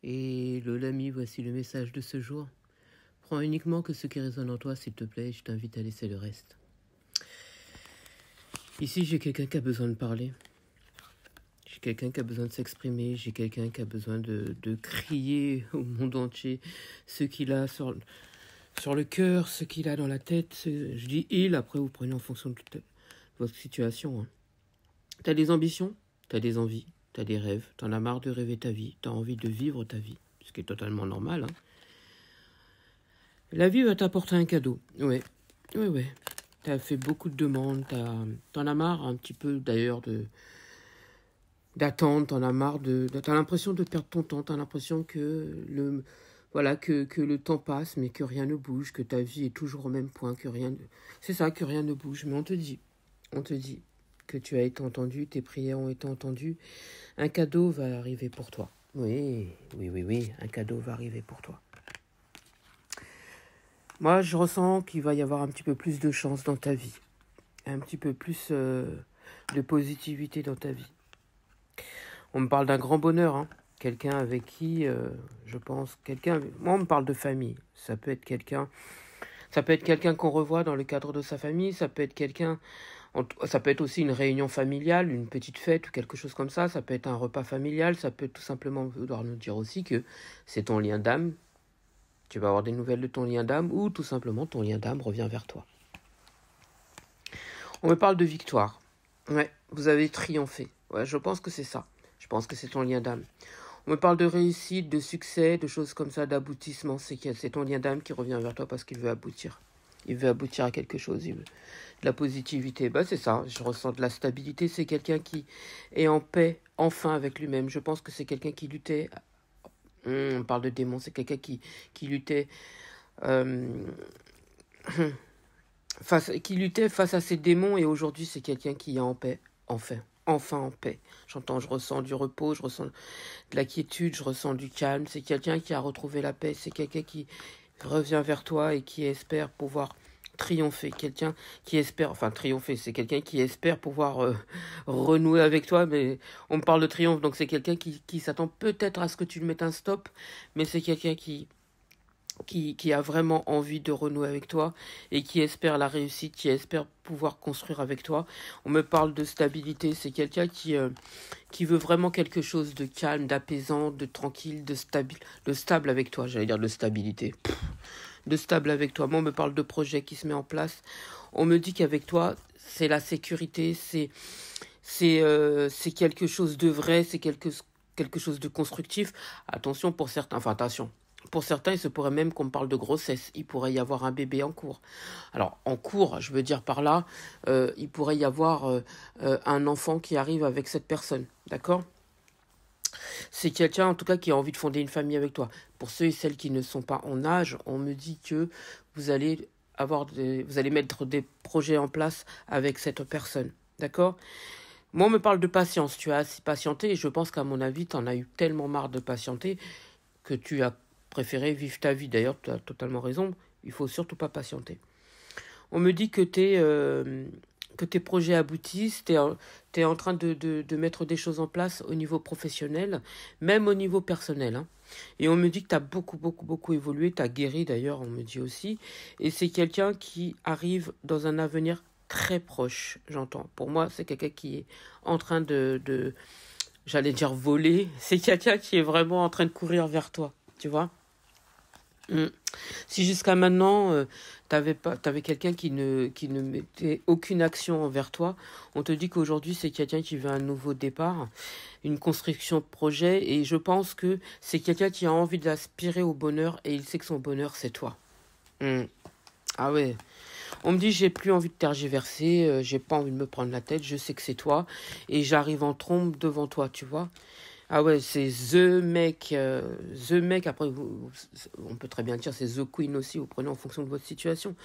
Et l'ami, voici le message de ce jour. Prends uniquement que ce qui résonne en toi, s'il te plaît, je t'invite à laisser le reste. Ici, j'ai quelqu'un qui a besoin de parler. J'ai quelqu'un qui a besoin de s'exprimer. J'ai quelqu'un qui a besoin de crier au monde entier ce qu'il a sur le cœur, ce qu'il a dans la tête. Je dis « il », après vous prenez en fonction de votre situation. Hein. T'as des ambitions, t'as des envies, t'as des rêves, t'en as marre de rêver ta vie, t'as envie de vivre ta vie, ce qui est totalement normal. Hein. La vie va t'apporter un cadeau, ouais. T'as fait beaucoup de demandes, t'en as marre un petit peu d'ailleurs d'attendre, t'en as marre t'as l'impression de perdre ton temps, t'as l'impression que le temps passe, mais que rien ne bouge, que ta vie est toujours au même point, que rien ne bouge. Mais on te dit que tu as été entendu, tes prières ont été entendues, un cadeau va arriver pour toi. Oui, un cadeau va arriver pour toi. Moi, je ressens qu'il va y avoir un petit peu plus de chance dans ta vie, un petit peu plus de positivité dans ta vie. On me parle d'un grand bonheur, hein. Quelqu'un avec qui, je pense, moi on me parle de famille, ça peut être quelqu'un qu'on revoit dans le cadre de sa famille, ça peut être aussi une réunion familiale, une petite fête ou quelque chose comme ça peut être un repas familial, ça peut tout simplement vouloir nous dire aussi que c'est ton lien d'âme, tu vas avoir des nouvelles de ton lien d'âme ou tout simplement ton lien d'âme revient vers toi. On me parle de victoire, ouais, vous avez triomphé, ouais, je pense que c'est ça, je pense que c'est ton lien d'âme. On me parle de réussite, de succès, de choses comme ça, d'aboutissement. C'est ton lien d'âme qui revient vers toi parce qu'il veut aboutir. Il veut aboutir à quelque chose. Il veut de la positivité. C'est ça. Je ressens de la stabilité. C'est quelqu'un qui est en paix, enfin, avec lui-même. Je pense que c'est quelqu'un qui luttait. On parle de démon. C'est quelqu'un qui luttait. Qui luttait face à ses démons. Et aujourd'hui, c'est quelqu'un qui est en paix. Enfin en paix. Je ressens du repos, je ressens de la quiétude, je ressens du calme. C'est quelqu'un qui a retrouvé la paix, c'est quelqu'un qui revient vers toi et qui espère pouvoir triompher. Quelqu'un qui espère, triompher, c'est quelqu'un qui espère pouvoir renouer avec toi, mais on me parle de triomphe, donc c'est quelqu'un qui s'attend peut-être à ce que tu lui mettes un stop, mais c'est quelqu'un qui a vraiment envie de renouer avec toi et qui espère la réussite, qui espère pouvoir construire avec toi. On me parle de stabilité, c'est quelqu'un qui veut vraiment quelque chose de calme, d'apaisant, de tranquille, de stable avec toi, j'allais dire de stabilité. De stable avec toi. Moi, on me parle de projet qui se met en place. On me dit qu'avec toi, c'est la sécurité, c'est quelque chose de vrai, c'est quelque chose de constructif. Attention pour certains, pour certains, il se pourrait même qu'on me parle de grossesse. Il pourrait y avoir un bébé en cours. Alors, en cours, je veux dire par là, il pourrait y avoir un enfant qui arrive avec cette personne. D'accord ? C'est quelqu'un, en tout cas, qui a envie de fonder une famille avec toi. Pour ceux et celles qui ne sont pas en âge, on me dit que vous allez mettre des projets en place avec cette personne. D'accord ? Moi, on me parle de patience. Tu as assez patienté et je pense qu'à mon avis, tu en as eu tellement marre de patienter que tu as préféré vivre ta vie. D'ailleurs, tu as totalement raison. Il faut surtout pas patienter. On me dit que tes projets aboutissent. Tu es en train de mettre des choses en place au niveau professionnel, même au niveau personnel. Hein. Et on me dit que tu as beaucoup évolué. Tu as guéri d'ailleurs, on me dit aussi. Et c'est quelqu'un qui arrive dans un avenir très proche, j'entends. Pour moi, c'est quelqu'un qui est en train j'allais dire voler. C'est quelqu'un qui est vraiment en train de courir vers toi. Tu vois ? Si jusqu'à maintenant, t'avais quelqu'un qui ne mettait aucune action envers toi, on te dit qu'aujourd'hui, c'est quelqu'un qui veut un nouveau départ, une construction de projet, et je pense que c'est quelqu'un qui a envie d'aspirer au bonheur, et il sait que son bonheur, c'est toi. Ah ouais. On me dit, j'ai plus envie de tergiverser, j'ai pas envie de me prendre la tête, je sais que c'est toi, et j'arrive en trombe devant toi, tu vois. Ah ouais, c'est The Mec, après, on peut très bien dire, c'est The Queen aussi, vous prenez en fonction de votre situation.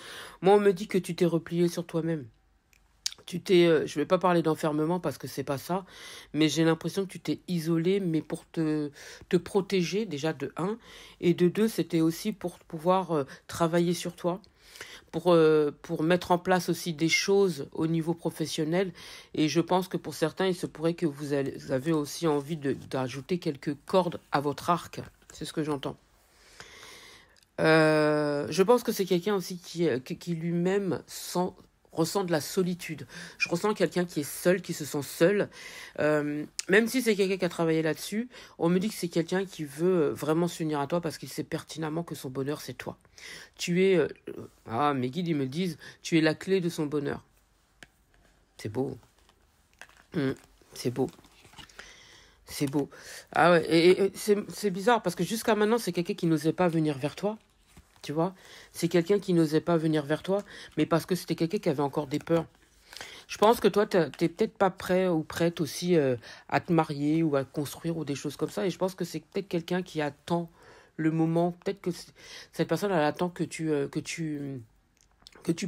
Moi, on me dit que tu t'es replié sur toi-même. Je vais pas parler d'enfermement parce que c'est pas ça, mais j'ai l'impression que tu t'es isolé, mais pour te protéger, déjà de 1, et de 2, c'était aussi pour pouvoir travailler sur toi. Pour mettre en place aussi des choses au niveau professionnel. Et je pense que pour certains, il se pourrait que vous avez aussi envie d'ajouter quelques cordes à votre arc. C'est ce que j'entends. Je pense que c'est quelqu'un aussi qui lui-même ressent de la solitude. Je ressens quelqu'un qui est seul, qui se sent seul. Même si c'est quelqu'un qui a travaillé là-dessus, on me dit que c'est quelqu'un qui veut vraiment s'unir à toi parce qu'il sait pertinemment que son bonheur, c'est toi. Tu es... mes guides, ils me disent, tu es la clé de son bonheur. C'est beau. C'est beau. C'est beau. Ah ouais, et c'est bizarre parce que jusqu'à maintenant, c'est quelqu'un qui n'osait pas venir vers toi. Tu vois, c'est quelqu'un qui n'osait pas venir vers toi, mais parce que c'était quelqu'un qui avait encore des peurs. Je pense que toi, t'es peut-être pas prêt ou prête aussi à te marier ou à construire ou des choses comme ça. Et je pense que c'est peut-être quelqu'un qui attend le moment. Peut-être que cette personne, elle attend que tu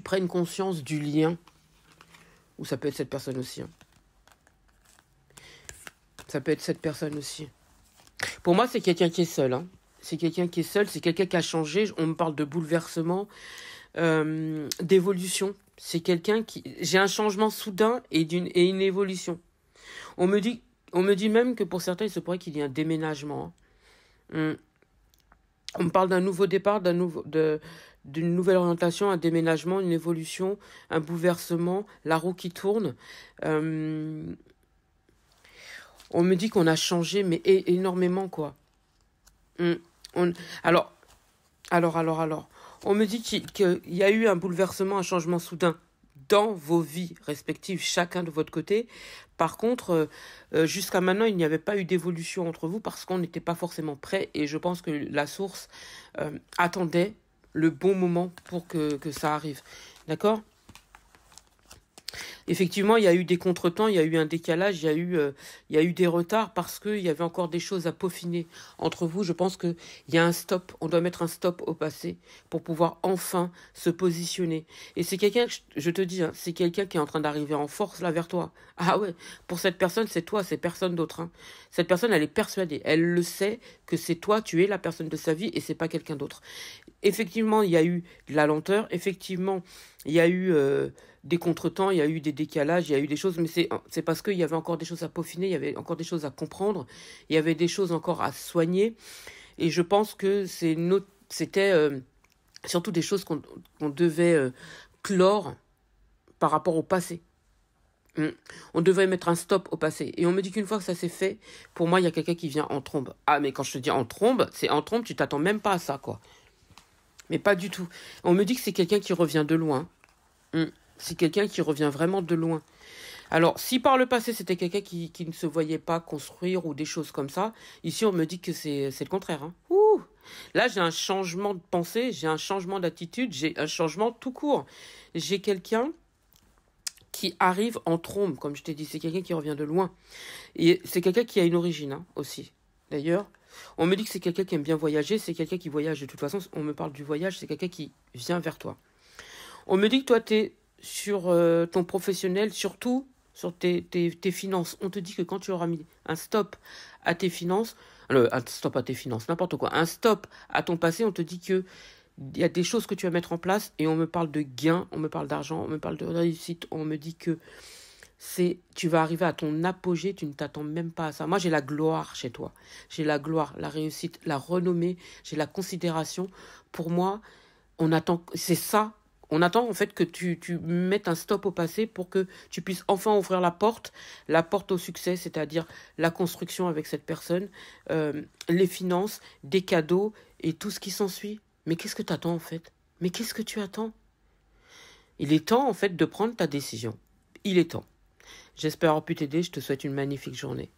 prennes conscience du lien. Ou ça peut être cette personne aussi. Hein. Ça peut être cette personne aussi. Pour moi, c'est quelqu'un qui est seul. Hein. C'est quelqu'un qui est seul, c'est quelqu'un qui a changé. On me parle de bouleversement, d'évolution. C'est quelqu'un qui... J'ai un changement soudain et une évolution. On me dit même que pour certains, il se pourrait qu'il y ait un déménagement. Hein. On me parle d'un nouveau départ, d'une nouvelle orientation, un déménagement, une évolution, un bouleversement, la roue qui tourne. On me dit qu'on a changé, mais énormément, quoi. Alors. On me dit qu'il y a eu un bouleversement, un changement soudain dans vos vies respectives, chacun de votre côté. Par contre, jusqu'à maintenant, il n'y avait pas eu d'évolution entre vous parce qu'on n'était pas forcément prêts. Et je pense que la source attendait le bon moment pour que ça arrive. D'accord ? Effectivement, il y a eu des contretemps, il y a eu un décalage, il y a eu des retards parce qu'il y avait encore des choses à peaufiner entre vous. Je pense qu'il y a un stop, on doit mettre un stop au passé pour pouvoir enfin se positionner. Et c'est quelqu'un, je te dis, hein, c'est quelqu'un qui est en train d'arriver en force là vers toi. Ah ouais, pour cette personne, c'est toi, c'est personne d'autre. Hein. Cette personne, elle est persuadée, elle le sait que c'est toi, tu es la personne de sa vie et c'est pas quelqu'un d'autre. Effectivement, il y a eu de la lenteur, effectivement, il y a eu... des contretemps, il y a eu des décalages, il y a eu des choses, mais c'est parce qu'il y avait encore des choses à peaufiner, il y avait encore des choses à comprendre, il y avait des choses encore à soigner, et je pense que c'était surtout des choses qu'on devait clore par rapport au passé. On devait mettre un stop au passé. Et on me dit qu'une fois que ça s'est fait, pour moi, il y a quelqu'un qui vient en trombe. Ah, mais quand je te dis en trombe, c'est en trombe, tu t'attends même pas à ça, quoi. Mais pas du tout. On me dit que c'est quelqu'un qui revient de loin. C'est quelqu'un qui revient vraiment de loin. Alors, si par le passé, c'était quelqu'un qui ne se voyait pas construire ou des choses comme ça, ici, on me dit que c'est le contraire. Hein. Ouh. Là, j'ai un changement de pensée, j'ai un changement d'attitude, j'ai un changement tout court. J'ai quelqu'un qui arrive en trombe, comme je t'ai dit. C'est quelqu'un qui revient de loin. Et c'est quelqu'un qui a une origine hein, aussi. D'ailleurs, on me dit que c'est quelqu'un qui aime bien voyager, c'est quelqu'un qui voyage. De toute façon, on me parle du voyage, c'est quelqu'un qui vient vers toi. On me dit que toi, tu es sur ton professionnel, surtout sur tes finances. On te dit que quand tu auras mis un stop à tes finances, un stop à tes finances, n'importe quoi, un stop à ton passé, on te dit que il y a des choses que tu vas mettre en place et on me parle de gains, on me parle d'argent, on me parle de réussite, on me dit que tu vas arriver à ton apogée, tu ne t'attends même pas à ça. Moi, j'ai la gloire chez toi. J'ai la gloire, la réussite, la renommée, j'ai la considération. Pour moi, on attend, c'est ça. On attend en fait que tu mettes un stop au passé pour que tu puisses enfin ouvrir la porte au succès, c'est-à-dire la construction avec cette personne, les finances, des cadeaux et tout ce qui s'ensuit. Mais qu'est-ce que tu attends en fait ? Mais qu'est-ce que tu attends ? Il est temps en fait de prendre ta décision. Il est temps. J'espère avoir pu t'aider, je te souhaite une magnifique journée.